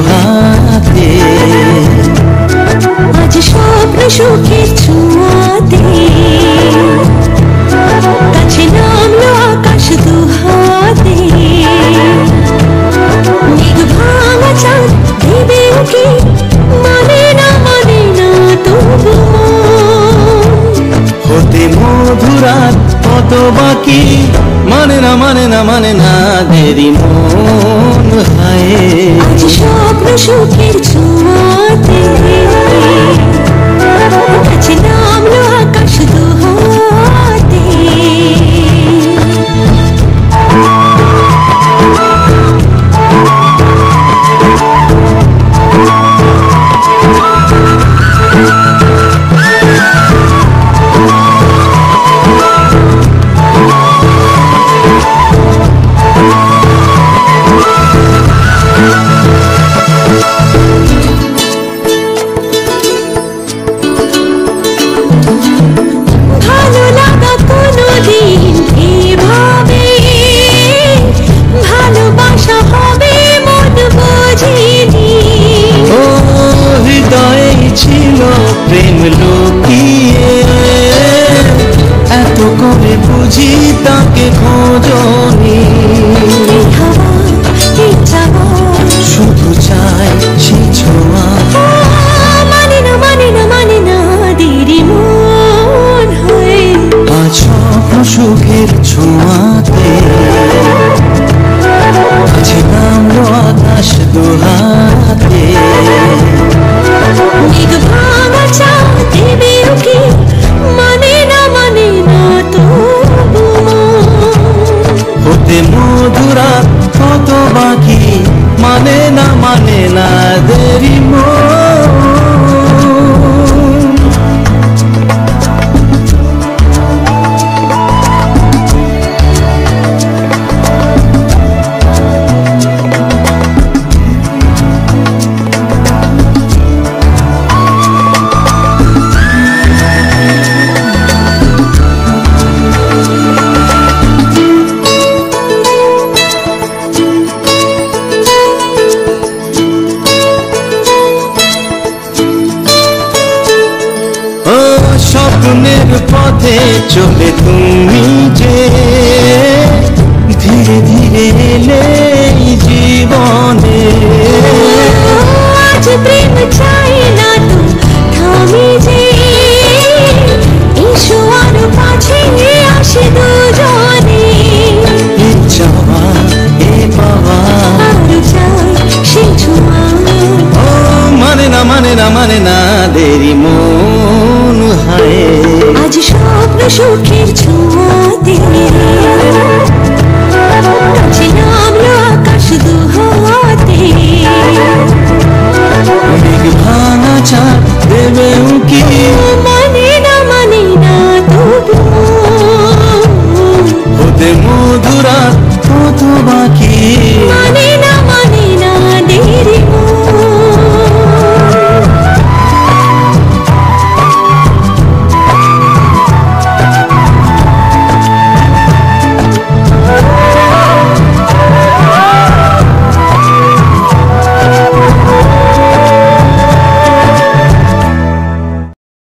হাতে, আজ স্বপ্ন সুখের ছোঁয়াতে কাছে নামলো আকাশ দুহাতে। মেঘ ভাঙা চাঁদ দেবে উকি, মানে না তবু হতে মধুরাত কত বাকি, মানে না দেরি মন হায়। আজ স্বপ্ন সুখের ছোঁয়াতে কাছে নামলো আকাশ দুহাতে। প্রেম লুকিয়ে এত করে বুঝি তাকে খোঁজনি, শুধু চাই সে ছোঁয়া। মানে না দেরি মন হয়ে। আজ স্বপ্ন সুখের ছোঁয়াতে কাছে নামলো আকাশ দুহাতে। মেঘ ভাঙা চাঁদ দেবে উকি, মানে না তবু হতে মধুরাত কত বাকি, মানে না দেরি মন। স্বপ্নের পথে চলে তুমি যে ধীরে ধীরে এলে জীবনে। আজ প্রেম চাই না তো থামি যে, এসো আর পাছে আসে দুজনে। চাওয়া এ পাওয়া আরো চাই সে ছোঁয়া। ও মানে না দেরি মন হায়। আজ স্বপ্ন সুখের ছোঁয়াতে